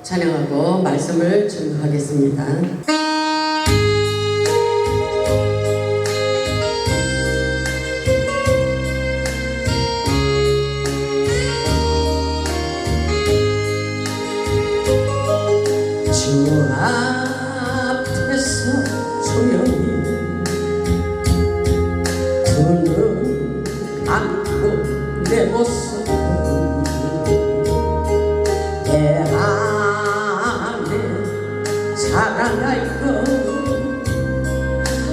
찬양하고 말씀을 증거하겠습니다. 주 앞에서 조용히 두 눈 감고 내 모습 내 안에 자랑할 것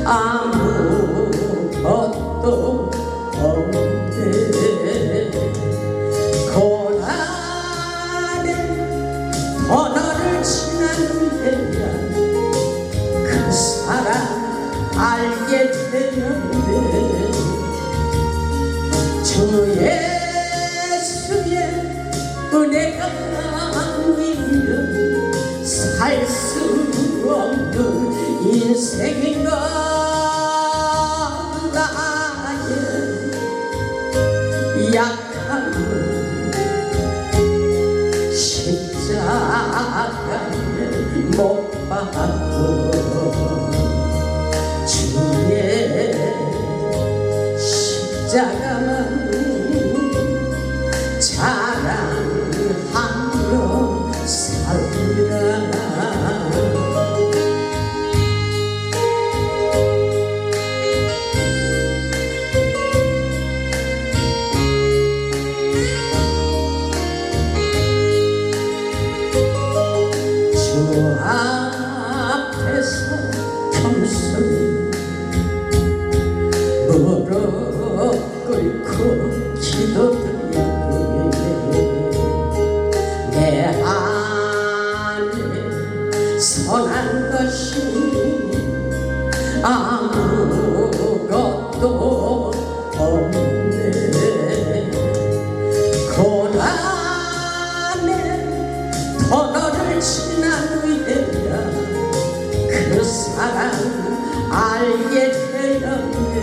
아무것도 없네. 고난의 언어를 지났는데야 그 사랑 알게 되는데 주 예수의 은혜가 아니면 살 수 없는 인생인가. 나의 약함은 십자가에 못 박고 주의 십자가만 자랑하며 살리라. 주 앞에서 겸손히 무릎 꿇고 기도드리네. 내 안에 선한 것이 아무것도 없네. 고난의 터널을 지난 후에야 그 사랑 알게 되었네.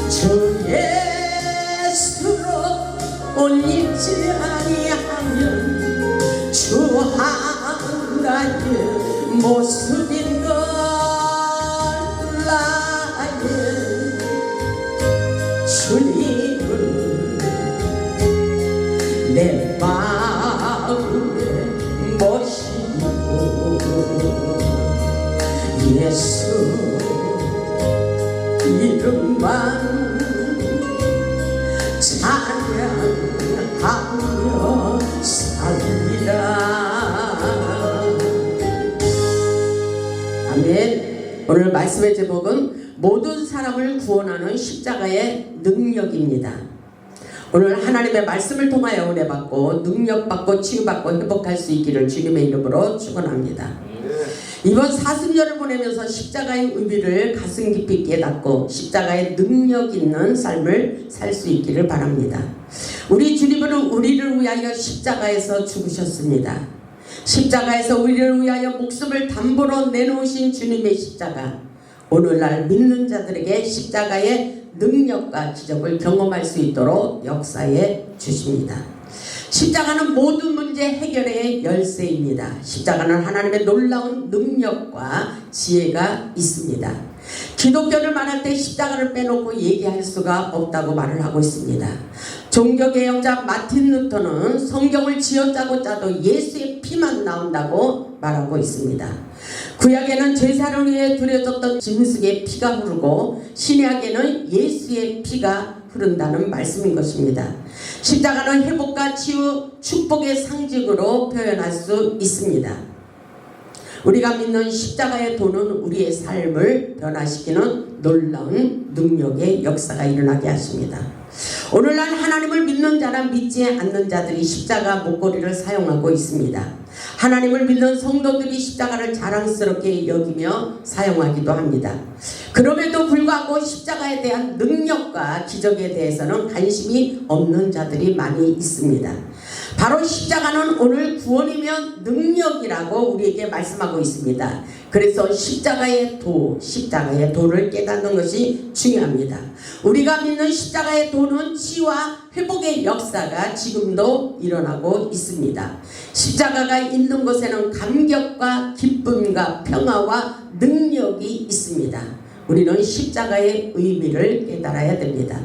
주 예수로 옷 입지 아니하면 주 하나의 모습인 걸. 나의 주님을 내 마음에 모시고 예수 이름만 찬양하며 살리라. 아멘. 오늘 말씀의 제목은 모든 사람을 구원하는 십자가의 능력입니다. 오늘 하나님의 말씀을 통하여 은혜받고 능력받고 치유받고 회복할 수 있기를 주님의 이름으로 축원합니다. 이번 사순절을 보내면서 십자가의 의미를 가슴 깊이 깨닫고 십자가의 능력 있는 삶을 살 수 있기를 바랍니다. 우리 주님은 우리를 위하여 십자가에서 죽으셨습니다. 십자가에서 우리를 위하여 목숨을 담보로 내놓으신 주님의 십자가, 오늘날 믿는 자들에게 십자가의 능력과 기적을 경험할 수 있도록 역사해 주십니다. 십자가는 모든 문제 해결의 열쇠입니다. 십자가는 하나님의 놀라운 능력과 지혜가 있습니다. 기독교를 말할 때 십자가를 빼놓고 얘기할 수가 없다고 말을 하고 있습니다. 종교개혁자 마틴 루터는 성경을 쥐어짜고 짜도 예수의 피만 나온다고 말하고 있습니다. 구약에는 제사를 위해 드려졌던 짐승의 피가 흐르고 신약에는 예수의 피가 흐른다는 말씀인 것입니다. 십자가는 회복과 치유, 축복의 상징으로 표현할 수 있습니다. 우리가 믿는 십자가의 도는 우리의 삶을 변화시키는 놀라운 능력의 역사가 일어나게 하십니다. 오늘날 하나님을 믿는 자나 믿지 않는 자들이 십자가 목걸이를 사용하고 있습니다. 하나님을 믿는 성도들이 십자가를 자랑스럽게 여기며 사용하기도 합니다. 그럼에도 불구하고 십자가에 대한 능력과 기적에 대해서는 관심이 없는 자들이 많이 있습니다. 바로 십자가는 오늘 구원이며 능력이라고 우리에게 말씀하고 있습니다. 그래서 십자가의 도를 깨닫는 것이 중요합니다. 우리가 믿는 십자가의 도는 치유와 회복의 역사가 지금도 일어나고 있습니다. 십자가가 있는 곳에는 감격과 기쁨과 평화와 능력이 있습니다. 우리는 십자가의 의미를 깨달아야 됩니다.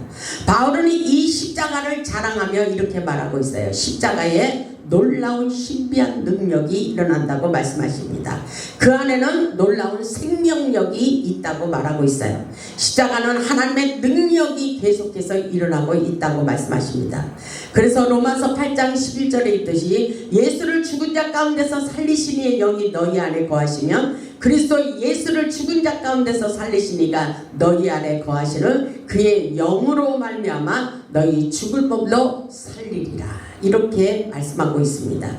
바울은 이 십자가를 자랑하며 이렇게 말하고 있어요. 십자가에 놀라운 신비한 능력이 일어난다고 말씀하십니다. 그 안에는 놀라운 생명력이 있다고 말하고 있어요. 십자가는 하나님의 능력이 계속해서 일어나고 있다고 말씀하십니다. 그래서 로마서 8장 11절에 있듯이 예수를 죽은 자 가운데서 살리신 이의 영이 너희 안에 거하시면 그리스도 예수를 죽은 자 가운데서 살리신 이가 너희 안에 거하시는 그의 영으로 말미암아 너희 죽을 법도 살리리라. 이렇게 말씀하고 있습니다.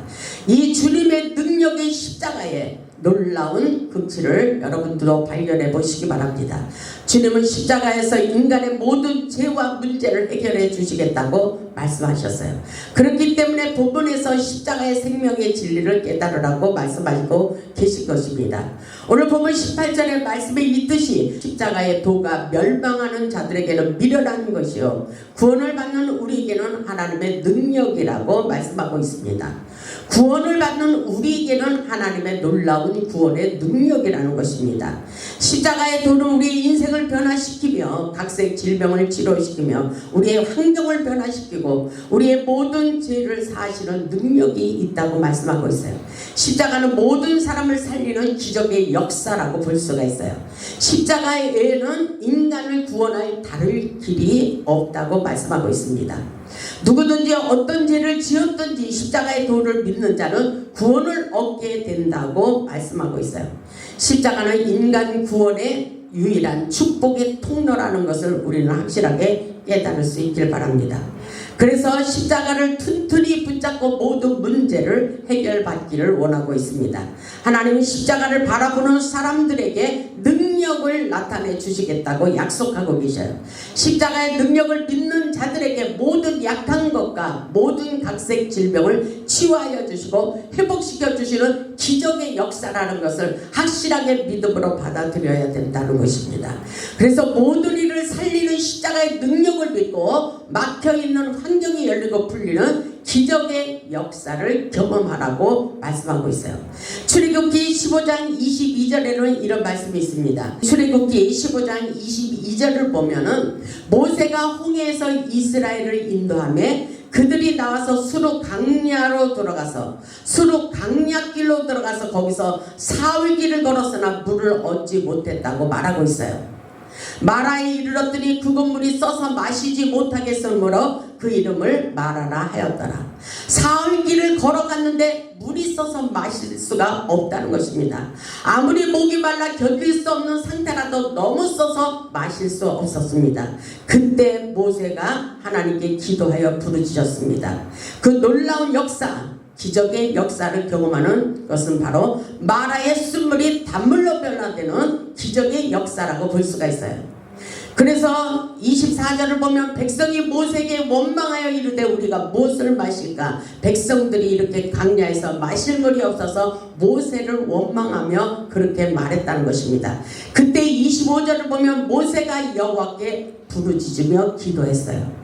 이 주님의 능력의 십자가에 놀라운 극치를 여러분들도 발견해 보시기 바랍니다. 주님은 십자가에서 인간의 모든 죄와 문제를 해결해 주시겠다고 말씀하셨어요. 그렇기 때문에 본문에서 십자가의 생명의 진리를 깨달으라고 말씀하시고 계신 것입니다. 오늘 본문 18절의 말씀에 있듯이 십자가의 도가 멸망하는 자들에게는 미련한 것이요 구원을 받는 우리에게는 하나님의 능력이라고 말씀하고 있습니다. 구원을 받는 우리에게는 하나님의 놀라운 구원의 능력이라는 것입니다. 십자가의 도는 우리의 인생을 변화시키며 각색 질병을 치료시키며 우리의 환경을 변화시키고 우리의 모든 죄를 사하시는 능력이 있다고 말씀하고 있어요. 십자가는 모든 사람을 살리는 기적의 역사라고 볼 수가 있어요. 십자가 외에는 인간을 구원할 다른 길이 없다고 말씀하고 있습니다. 누구든지 어떤 죄를 지었든지 십자가의 도를 믿는 자는 구원을 얻게 된다고 말씀하고 있어요. 십자가는 인간 구원의 유일한 축복의 통로라는 것을 우리는 확실하게 깨달을 수 있길 바랍니다. 그래서 십자가를 튼튼히 붙잡고 모든 문제를 해결받기를 원하고 있습니다. 하나님은 십자가를 바라보는 사람들에게 능력을 나타내 주시겠다고 약속하고 계셔요. 십자가의 능력을 믿는 자들에게 모든 약한 것과 모든 각색 질병을 치유하여 주시고 회복시켜 주시는 기적의 역사라는 것을 확실하게 믿음으로 받아들여야 된다는 것입니다. 그래서 모든 일을 살리는 십자가의 능력을 믿고 막혀있는 환경이 열리고 풀리는 기적의 역사를 경험하라고 말씀하고 있어요. 출애굽기 15장 22절에는 이런 말씀이 있습니다. 출애굽기 15장 22절을 보면은 모세가 홍해에서 이스라엘을 인도하며 그들이 나와서 수르 강야로 들어가서 수르 강야길로 들어가서 거기서 사흘길을 걸었으나 물을 얻지 못했다고 말하고 있어요. 마라에 이르렀더니 그 건물이 써서 마시지 못하겠으므로 그 이름을 마라라 하였더라. 사흘길을 걸어갔는데 물이 써서 마실 수가 없다는 것입니다. 아무리 목이 말라 견딜 수 없는 상태라도 너무 써서 마실 수 없었습니다. 그때 모세가 하나님께 기도하여 부르짖었습니다. 그 놀라운 역사, 기적의 역사를 경험하는 것은 바로 마라의 숯물이 단물로 변화되는 기적의 역사라고 볼 수가 있어요. 그래서 24절을 보면 백성이 모세에게 원망하여 이르되 우리가 무엇을 마실까? 백성들이 이렇게 강야에서 마실 물이 없어서 모세를 원망하며 그렇게 말했다는 것입니다. 그때 25절을 보면 모세가 여호와께 부르짖으며 기도했어요.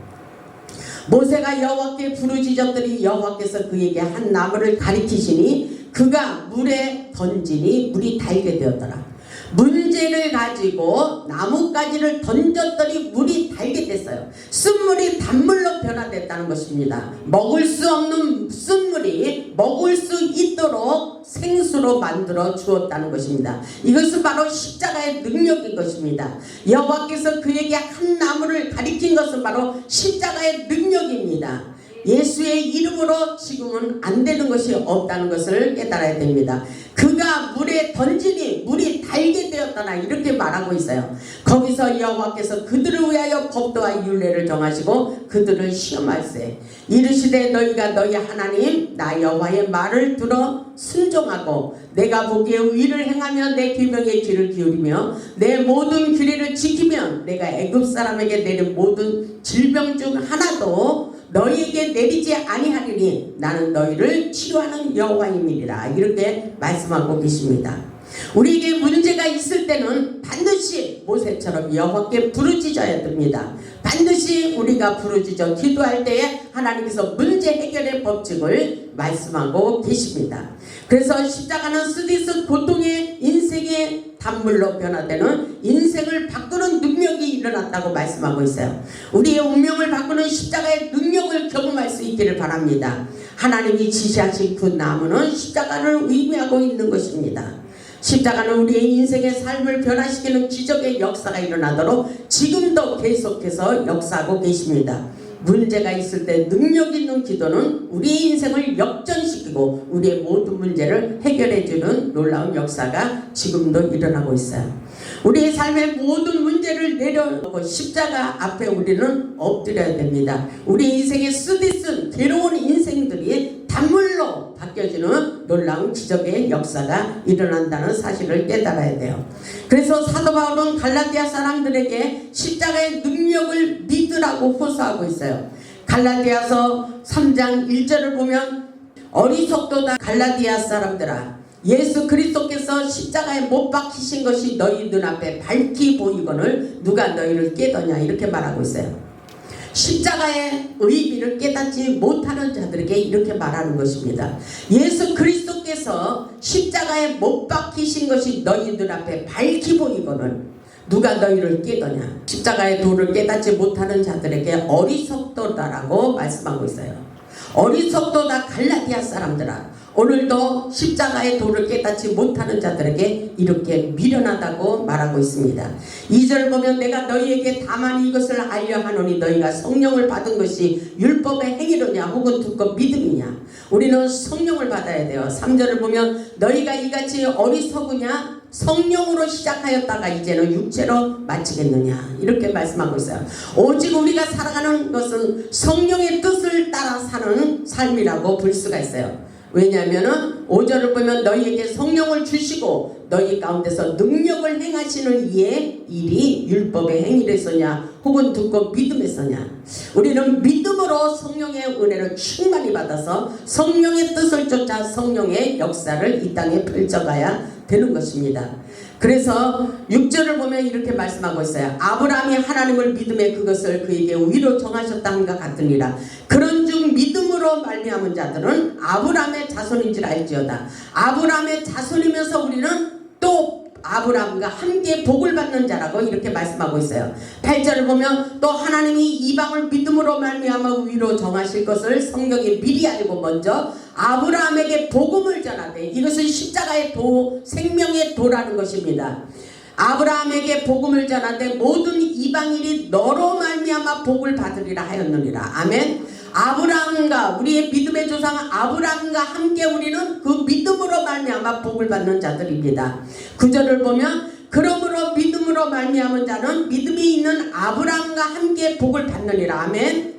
모세가 여호와께 부르짖었더니 여호와께서 그에게 한 나무를 가리키시니 그가 물에 던지니 물이 달게 되었더라. 문제를 가지고 나뭇가지를 던졌더니 물이 달게 됐어요. 숯물이 단물로 변화됐다는 것입니다. 먹을 수 없는 숯물이 먹을 수 있도록 생수로 만들어 주었다는 것입니다. 이것은 바로 십자가의 능력인 것입니다. 여호와께서 그에게 한 나무를 가리킨 것은 바로 십자가의 능력입니다. 예수의 이름으로 지금은 안 되는 것이 없다는 것을 깨달아야 됩니다. 그가 물에 던지니 물이 달게 되었다나 이렇게 말하고 있어요. 거기서 여호와께서 그들을 위하여 법도와 율례를 정하시고 그들을 시험할세. 이르시되 너희가 너희 하나님 나 여호와의 말을 들어 순종하고 내가 보기에 의를 행하며 내 계명의 귀를 기울이며 내 모든 규례를 지키면 내가 애굽 사람에게 내린 모든 질병 중 하나도 너희에게 내리지 아니하리니 나는 너희를 치료하는 여호와임이니라. 이렇게 말씀하고 계십니다. 우리에게 문제가 있을 때는 반드시 모세처럼 여호와께 부르짖어야 됩니다. 반드시 우리가 부르짖어 기도할 때에 하나님께서 문제 해결의 법칙을 말씀하고 계십니다. 그래서 십자가는 쓰디쓴 고통의 인생의 단물로 변화되는 인생을 바꾸는 능력이 일어났다고 말씀하고 있어요. 우리의 운명을 바꾸는 십자가의 능력을 경험할 수 있기를 바랍니다. 하나님이 지시하신 그 나무는 십자가를 의미하고 있는 것입니다. 십자가는 우리의 인생의 삶을 변화시키는 기적의 역사가 일어나도록 지금도 계속해서 역사하고 계십니다. 문제가 있을 때 능력 있는 기도는 우리의 인생을 역전시키고 우리의 모든 문제를 해결해주는 놀라운 역사가 지금도 일어나고 있어요. 우리의 삶의 모든 문제를 내려놓고 십자가 앞에 우리는 엎드려야 됩니다. 우리 인생의 쓰디쓴 괴로운 인생들이 단물로 바뀌어지는 놀라운 기적의 역사가 일어난다는 사실을 깨달아야 돼요. 그래서 사도 바울은 갈라디아 사람들에게 십자가의 능력을 믿으라고 호소하고 있어요. 갈라디아서 3장 1절을 보면 어리석도다 갈라디아 사람들아, 예수 그리스도께서 십자가에 못 박히신 것이 너희 눈앞에 밝히 보이거늘 누가 너희를 깨더냐, 이렇게 말하고 있어요. 십자가의 의미를 깨닫지 못하는 자들에게 이렇게 말하는 것입니다. 예수 그리스도께서 십자가에 못 박히신 것이 너희 눈앞에 밝히 보이거늘 누가 너희를 깨더냐. 십자가의 도를 깨닫지 못하는 자들에게 어리석도다라고 말씀하고 있어요. 어리석도다 갈라디아 사람들아, 오늘도 십자가의 도를 깨닫지 못하는 자들에게 이렇게 미련하다고 말하고 있습니다. 2절 보면 내가 너희에게 다만 이것을 알려 하노니 너희가 성령을 받은 것이 율법의 행위로냐 혹은 듣고 믿음이냐. 우리는 성령을 받아야 돼요. 3절을 보면 너희가 이같이 어리석으냐 성령으로 시작하였다가 이제는 육체로 마치겠느냐, 이렇게 말씀하고 있어요. 오직 우리가 살아가는 것은 성령의 뜻을 따라 사는 삶이라고 볼 수가 있어요. 왜냐하면 5절을 보면 너희에게 성령을 주시고 너희 가운데서 능력을 행하시는 이의 일이 율법의 행위로서냐 혹은 듣고 믿음에서냐. 우리는 믿음으로 성령의 은혜를 충만히 받아서 성령의 뜻을 쫓아 성령의 역사를 이 땅에 펼쳐가야 되는 것입니다. 그래서 6절을 보면 이렇게 말씀하고 있어요. 아브라함이 하나님을 믿음에 그것을 그에게 의로 정하셨다 함과 같으니라. 그런즉 믿음으로 말미암은 자들은 아브라함의 자손인 줄 알지어다. 아브라함의 자손이면서 우리는 또 아브라함과 함께 복을 받는 자라고 이렇게 말씀하고 있어요. 8절을 보면 또 하나님이 이방을 믿음으로 말미암아 의로 정하실 것을 성경이 미리 알고 먼저 아브라함에게 복음을 전하되, 이것은 십자가의 도, 생명의 도라는 것입니다. 아브라함에게 복음을 전하되 모든 이방인이 너로 말미암아 복을 받으리라 하였느니라. 아멘. 아브라함과 우리의 믿음의 조상 아브라함과 함께 우리는 그 믿음으로 말미암아 복을 받는 자들입니다. 9절을 보면 그러므로 믿음으로 말미암은 자는 믿음이 있는 아브라함과 함께 복을 받느니라. 아멘.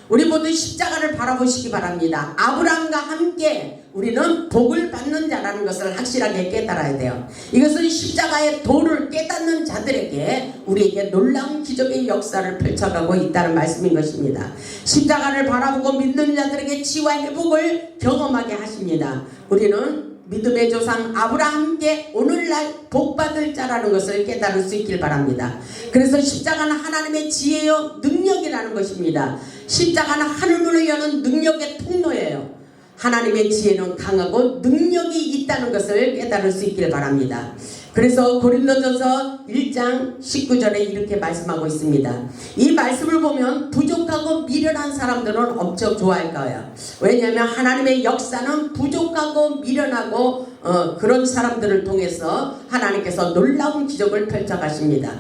우리 모두 십자가를 바라보시기 바랍니다. 아브라함과 함께 우리는 복을 받는 자라는 것을 확실하게 깨달아야 돼요. 이것은 십자가의 도를 깨닫는 자들에게 우리에게 놀라운 기적의 역사를 펼쳐가고 있다는 말씀인 것입니다. 십자가를 바라보고 믿는 자들에게 치유와 회복을 경험하게 하십니다. 우리는 믿음의 조상 아브라함께 오늘날 복받을 자라는 것을 깨달을 수 있길 바랍니다. 그래서 십자가는 하나님의 지혜요 능력이라는 것입니다. 십자가는 하늘문을 여는 능력의 통로예요. 하나님의 지혜는 강하고 능력이 있다는 것을 깨달을 수 있길 바랍니다. 그래서 고린도전서 1장 19절에 이렇게 말씀하고 있습니다. 이 말씀을 보면 부족하고 미련한 사람들은 엄청 좋아할 거예요. 왜냐하면 하나님의 역사는 부족하고 미련하고 그런 사람들을 통해서 하나님께서 놀라운 기적을 펼쳐가십니다.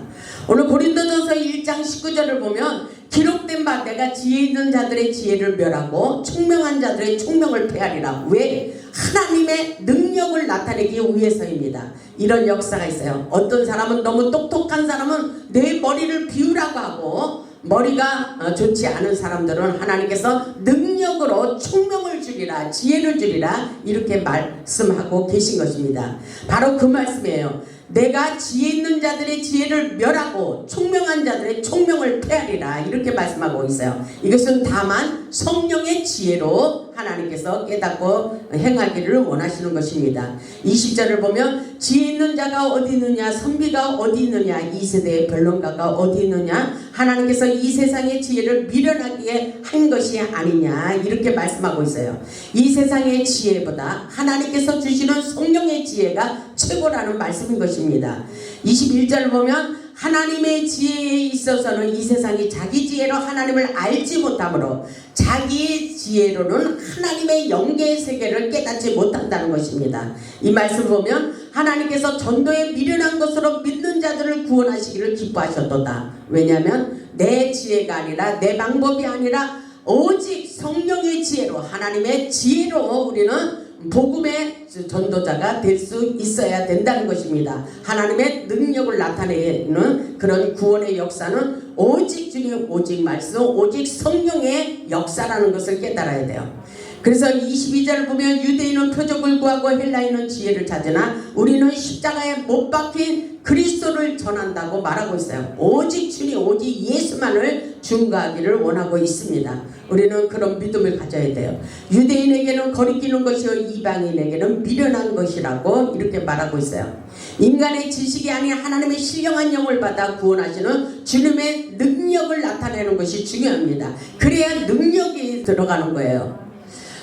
오늘 고린도전서 1장 19절을 보면 기록된 바 내가 지혜 있는 자들의 지혜를 멸하고 총명한 자들의 총명을 폐하리라. 왜? 하나님의 능력을 나타내기 위해서입니다. 이런 역사가 있어요. 어떤 사람은 너무 똑똑한 사람은 내 머리를 비우라고 하고, 머리가 좋지 않은 사람들은 하나님께서 능력으로 총명을 주리라, 지혜를 주리라, 이렇게 말씀하고 계신 것입니다. 바로 그 말씀이에요. 내가 지혜 있는 자들의 지혜를 멸하고 총명한 자들의 총명을 폐하리라, 이렇게 말씀하고 있어요. 이것은 다만 성령의 지혜로 하나님께서 깨닫고 행하기를 원하시는 것입니다. 20절을 보면 지혜 있는 자가 어디 있느냐, 선비가 어디 있느냐, 이 세대의 변론가가 어디 있느냐, 하나님께서 이 세상의 지혜를 미련하게 한 것이 아니냐, 이렇게 말씀하고 있어요. 이 세상의 지혜보다 하나님께서 주시는 성령의 지혜가 최고라는 말씀인 것입니다. 21절을 보면 하나님의 지혜에 있어서는 이 세상이 자기 지혜로 하나님을 알지 못하므로 자기의 지혜로는 하나님의 영계의 세계를 깨닫지 못한다는 것입니다. 이 말씀을 보면 하나님께서 전도에 미련한 것으로 믿는 자들을 구원하시기를 기뻐하셨도다. 왜냐하면 내 지혜가 아니라 내 방법이 아니라 오직 성령의 지혜로, 하나님의 지혜로 우리는 복음의 전도자가 될 수 있어야 된다는 것입니다. 하나님의 능력을 나타내는 그런 구원의 역사는 오직 주님, 오직 말씀, 오직 성령의 역사라는 것을 깨달아야 돼요. 그래서 22절을 보면 유대인은 표적을 구하고 헬라인은 지혜를 찾으나 우리는 십자가에 못 박힌 그리스도를 전한다고 말하고 있어요. 오직 주님, 오직 예수만을 증거하기를 원하고 있습니다. 우리는 그런 믿음을 가져야 돼요. 유대인에게는 거리끼는 것이요 이방인에게는 미련한 것이라고 이렇게 말하고 있어요. 인간의 지식이 아닌 하나님의 신령한 영을 받아 구원하시는 주님의 능력을 나타내는 것이 중요합니다. 그래야 능력이 들어가는 거예요.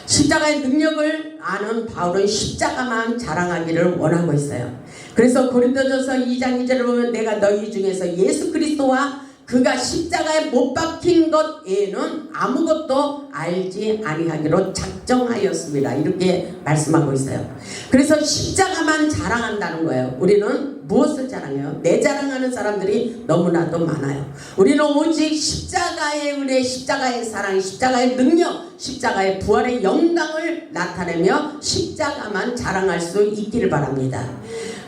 십자가의 능력을 아는 바울은 십자가만 자랑하기를 원하고 있어요. 그래서 고린도전서 2장 2절을 보면 내가 너희 중에서 예수 그리스도와 그가 십자가에 못 박힌 것 외에는 아무것도 알지 아니하기로 작정하였습니다. 이렇게 말씀하고 있어요. 그래서 십자가만 자랑한다는 거예요. 우리는 무엇을 자랑해요? 내 자랑하는 사람들이 너무나도 많아요. 우리는 오직 십자가의 은혜, 십자가의 사랑, 십자가의 능력, 십자가의 부활의 영광을 나타내며 십자가만 자랑할 수 있기를 바랍니다.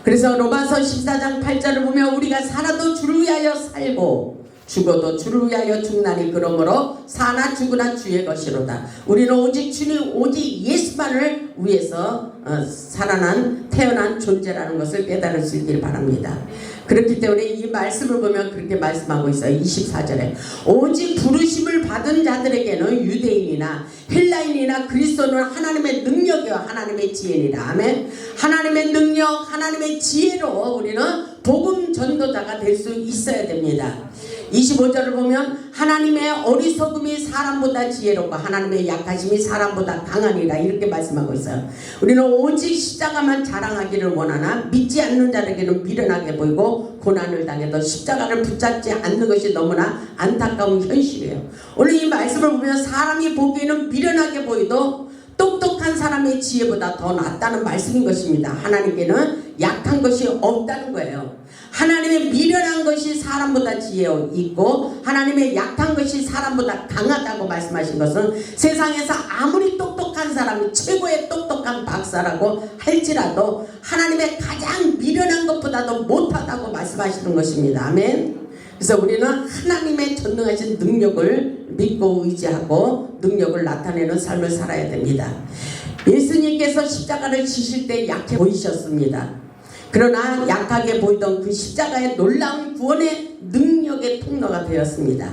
그래서 로마서 14장 8절을 보면 우리가 살아도 주를 위하여 살고 죽어도 주를 위하여 죽나니 그러므로 사나 죽으나 주의 것이로다. 우리는 오직 주님, 오직 예수만을 위해서 태어난 존재라는 것을 깨달을 수 있길 바랍니다. 그렇기 때문에 이 말씀을 보면 그렇게 말씀하고 있어요. 24절에 오직 부르심을 받은 자들에게는 유대인이나 헬라인이나 그리스도는 하나님의 능력이요 하나님의 지혜니라. 아멘. 하나님의 능력, 하나님의 지혜로 우리는 복음 전도자가 될 수 있어야 됩니다. 25절을 보면 하나님의 어리석음이 사람보다 지혜롭고 하나님의 약하심이 사람보다 강하니라. 이렇게 말씀하고 있어요. 우리는 오직 십자가만 자랑하기를 원하나 믿지 않는 자에게는 미련하게 보이고 고난을 당해도 십자가를 붙잡지 않는 것이 너무나 안타까운 현실이에요. 오늘 이 말씀을 보면 사람이 보기에는 미련하게 보이도 똑똑한 사람의 지혜보다 더 낫다는 말씀인 것입니다. 하나님께는 약한 것이 없다는 거예요. 하나님의 미련한 것이 사람보다 지혜 있고 하나님의 약한 것이 사람보다 강하다고 말씀하신 것은 세상에서 아무리 똑똑한 사람이 최고의 똑똑한 박사라고 할지라도 하나님의 가장 미련한 것보다도 못하다고 말씀하시는 것입니다. 아멘. 그래서 우리는 하나님의 전능하신 능력을 믿고 의지하고 능력을 나타내는 삶을 살아야 됩니다. 예수님께서 십자가를 지실 때 약해 보이셨습니다. 그러나 약하게 보이던 그 십자가의 놀라운 구원의 능력의 통로가 되었습니다.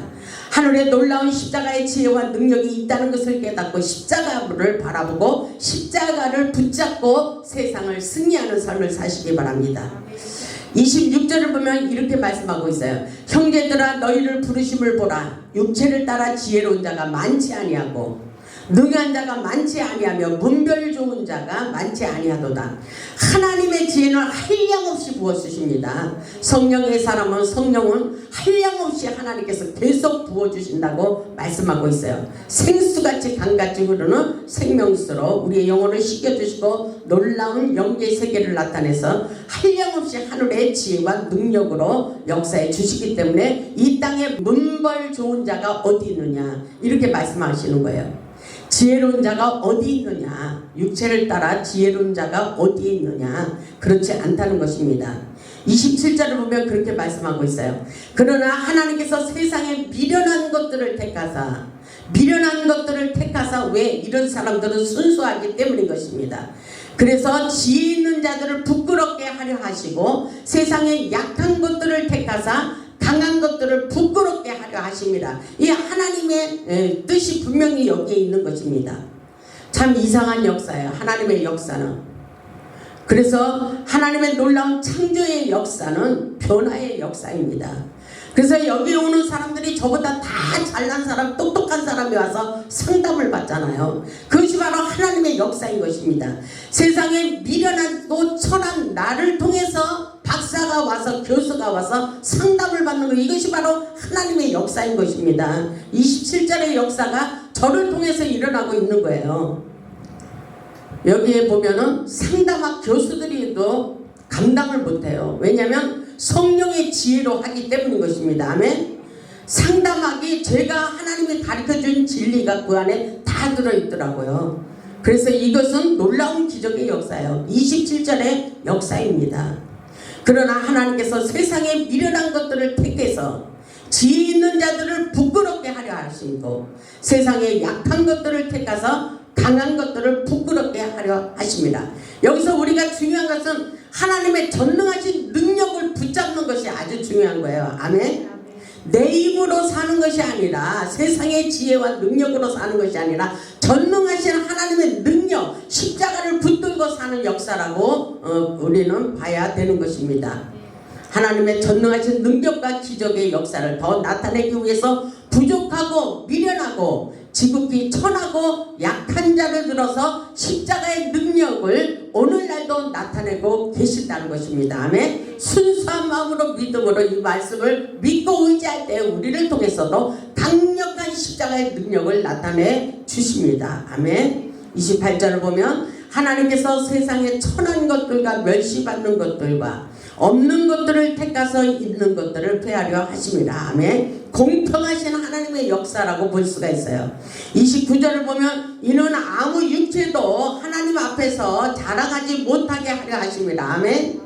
하늘에 놀라운 십자가의 지혜와 능력이 있다는 것을 깨닫고 십자가를 바라보고 십자가를 붙잡고 세상을 승리하는 삶을 사시기 바랍니다. 26절을 보면 이렇게 말씀하고 있어요. 형제들아 너희를 부르심을 보라. 육체를 따라 지혜로운 자가 많지 아니하고 능한 자가 많지 아니하며 문별 좋은 자가 많지 아니하도다. 하나님의 지혜는 한량없이 부어주십니다. 성령의 사람은 성령은 한량없이 하나님께서 계속 부어주신다고 말씀하고 있어요. 생수같이 강같이 흐르는 생명수로 우리의 영혼을 씻겨주시고 놀라운 영계 세계를 나타내서 한량없이 하늘의 지혜와 능력으로 역사해 주시기 때문에 이 땅에 문벌 좋은 자가 어디 있느냐 이렇게 말씀하시는 거예요. 지혜로운 자가 어디 있느냐, 육체를 따라 지혜로운 자가 어디 있느냐, 그렇지 않다는 것입니다. 27절을 보면 그렇게 말씀하고 있어요. 그러나 하나님께서 세상에 미련한 것들을 택하사 왜 이런 사람들은 순수하기 때문인 것입니다. 그래서 지혜 있는 자들을 부끄럽게 하려 하시고 세상에 약한 것들을 택하사 강한 것들을 부끄럽게 하려 하십니다. 이 하나님의 뜻이 분명히 여기에 있는 것입니다. 참 이상한 역사예요. 하나님의 역사는. 그래서 하나님의 놀라운 창조의 역사는 변화의 역사입니다. 그래서 여기 오는 사람들이 저보다 다 잘난 사람, 똑똑한 사람이 와서 상담을 받잖아요. 그것이 바로 하나님의 역사인 것입니다. 세상에 미련하고 천한 나를 통해서 박사가 와서 교수가 와서 상담을 받는 것, 이것이 바로 하나님의 역사인 것입니다. 27절의 역사가 저를 통해서 일어나고 있는 거예요. 여기에 보면은 상담학 교수들이도 감당을 못해요. 왜냐하면 성령의 지혜로 하기 때문인 것입니다. 아멘. 상담학이 제가 하나님이 가르쳐준 진리가 그 안에 다 들어있더라고요. 그래서 이것은 놀라운 기적의 역사예요. 27절의 역사입니다. 그러나 하나님께서 세상에 미련한 것들을 택해서 지혜 있는 자들을 부끄럽게 하려 하시고 세상에 약한 것들을 택해서 강한 것들을 부끄럽게 하려 하십니다. 여기서 우리가 중요한 것은 하나님의 전능하신 능력을 붙잡는 것이 아주 중요한 거예요. 아멘. 내 힘으로 사는 것이 아니라 세상의 지혜와 능력으로 사는 것이 아니라 전능하신 하나님의 능력, 십자가를 붙들고 사는 역사라고 우리는 봐야 되는 것입니다. 하나님의 전능하신 능력과 기적의 역사를 더 나타내기 위해서 부족하고 미련하고 지극히 천하고 약한 자를 들어서 십자가의 능력을 오늘날도 나타내고 계신다는 것입니다. 아멘. 순수한 마음으로 믿음으로 이 말씀을 믿고 의지할 때 우리를 통해서도 강력한 십자가의 능력을 나타내 주십니다. 아멘. 28절을 보면 하나님께서 세상에 천한 것들과 멸시받는 것들과 없는 것들을 택해서 있는 것들을 폐하려 하십니다. 아멘. 공평하신 하나님의 역사라고 볼 수가 있어요. 29절을 보면 이는 아무 육체도 하나님 앞에서 자랑하지 못하게 하려 하십니다. 아멘.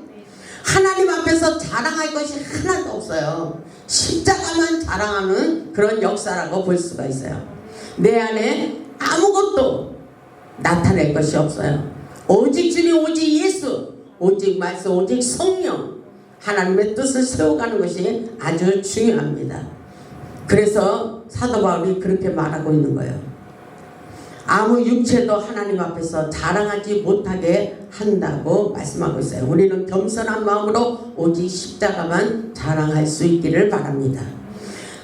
하나님 앞에서 자랑할 것이 하나도 없어요. 십자가만 자랑하는 그런 역사라고 볼 수가 있어요. 내 안에 아무것도 나타낼 것이 없어요. 오직 주님, 오직 예수, 오직 말씀, 오직 성령, 하나님의 뜻을 세워가는 것이 아주 중요합니다. 그래서 사도 바울이 그렇게 말하고 있는 거예요. 아무 육체도 하나님 앞에서 자랑하지 못하게 한다고 말씀하고 있어요. 우리는 겸손한 마음으로 오직 십자가만 자랑할 수 있기를 바랍니다.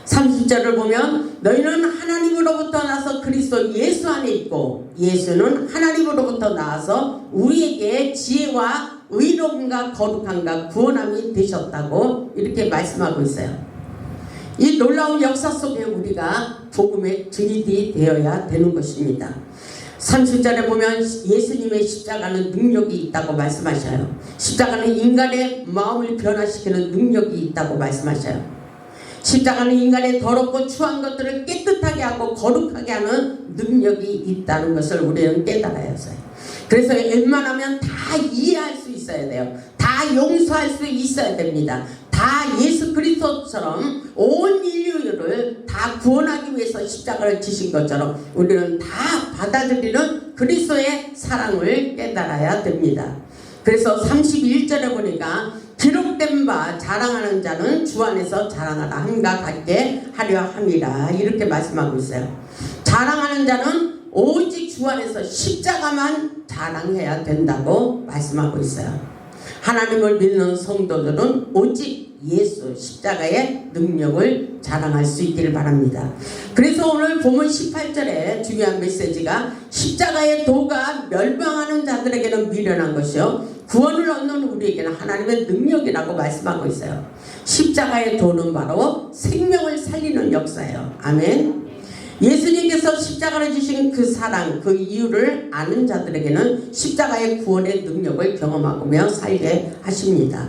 30절을 보면 너희는 하나님으로부터 나서 그리스도 예수 안에 있고 예수는 하나님으로부터 나와서 우리에게 지혜와 의로움과 거룩함과 구원함이 되셨다고 이렇게 말씀하고 있어요. 이 놀라운 역사 속에 우리가 복음의 증인이 되어야 되는 것입니다. 30절에 보면 예수님의 십자가는 능력이 있다고 말씀하셔요. 십자가는 인간의 마음을 변화시키는 능력이 있다고 말씀하셔요. 십자가는 인간의 더럽고 추한 것들을 깨끗하게 하고 거룩하게 하는 능력이 있다는 것을 우리는 깨달아야 해요. 그래서 웬만하면 다 이해할 수 있어야 돼요. 다 용서할 수 있어야 됩니다. 다 예수 그리스도처럼 온 인류를 다 구원하기 위해서 십자가를 지신 것처럼 우리는 다 받아들이는 그리스도의 사랑을 깨달아야 됩니다. 그래서 31절에 보니까 기록된 바 자랑하는 자는 주 안에서 자랑하라 함과 같게 하려 함이라 이렇게 말씀하고 있어요. 자랑하는 자는 오직 주 안에서 십자가만 자랑해야 된다고 말씀하고 있어요. 하나님을 믿는 성도들은 오직 예수 십자가의 능력을 자랑할 수 있기를 바랍니다. 그래서 오늘 본문 18절에 중요한 메시지가 십자가의 도가 멸망하는 자들에게는 미련한 것이요 구원을 얻는 우리에게는 하나님의 능력이라고 말씀하고 있어요. 십자가의 도는 바로 생명을 살리는 역사예요. 아멘. 예수님께서 십자가를 지신 그 사랑, 그 이유를 아는 자들에게는 십자가의 구원의 능력을 경험하며 살게 하십니다.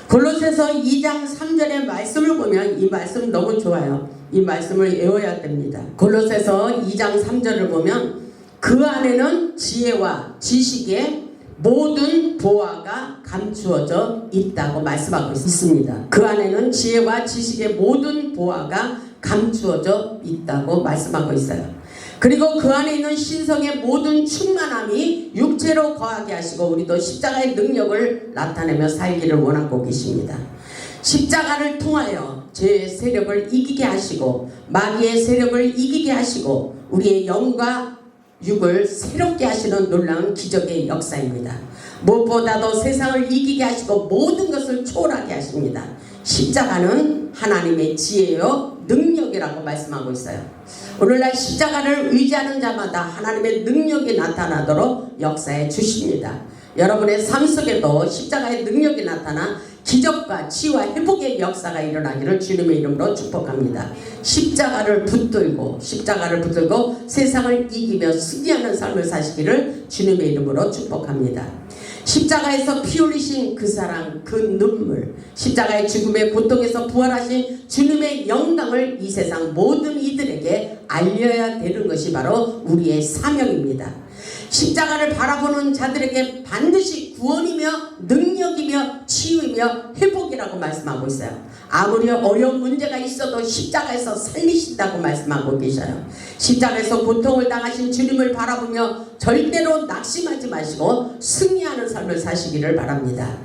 골로새서 2장 3절의 말씀을 보면 이 말씀 너무 좋아요. 이 말씀을 외워야 됩니다. 골로새서 2장 3절을 보면 그 안에는 지혜와 지식의 모든 보화가 감추어져 있다고 말씀하고 있습니다. 그 안에는 지혜와 지식의 모든 보화가 감추어져 있다고 말씀하고 있어요. 그리고 그 안에 있는 신성의 모든 충만함이 육체로 거하게 하시고 우리도 십자가의 능력을 나타내며 살기를 원하고 계십니다. 십자가를 통하여 죄의 세력을 이기게 하시고 마귀의 세력을 이기게 하시고 우리의 영과 육을 새롭게 하시는 놀라운 기적의 역사입니다. 무엇보다도 세상을 이기게 하시고 모든 것을 초월하게 하십니다. 십자가는 하나님의 지혜요 능력이라고 말씀하고 있어요. 오늘날 십자가를 의지하는 자마다 하나님의 능력이 나타나도록 역사해 주십니다. 여러분의 삶 속에도 십자가의 능력이 나타나 기적과 치유와 회복의 역사가 일어나기를 주님의 이름으로 축복합니다. 십자가를 붙들고 세상을 이기며 승리하는 삶을 사시기를 주님의 이름으로 축복합니다. 십자가에서 피 흘리신 그 사랑, 그 눈물, 십자가의 죽음의 고통에서 부활하신 주님의 영광을 이 세상 모든 이들에게 알려야 되는 것이 바로 우리의 사명입니다. 십자가를 바라보는 자들에게 반드시 구원이며 능력이며 치유이며 회복이라고 말씀하고 있어요. 아무리 어려운 문제가 있어도 십자가에서 살리신다고 말씀하고 계셔요. 십자가에서 고통을 당하신 주님을 바라보며 절대로 낙심하지 마시고 승리하는 삶을 사시기를 바랍니다.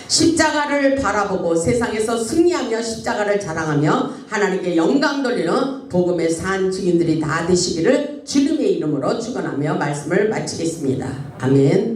십자가를 바라보고 세상에서 승리하며 십자가를 자랑하며 하나님께 영광 돌리는 복음의 산 증인들이 다 되시기를 주님의 이름으로 축원하며 말씀을 마치겠습니다. 아멘.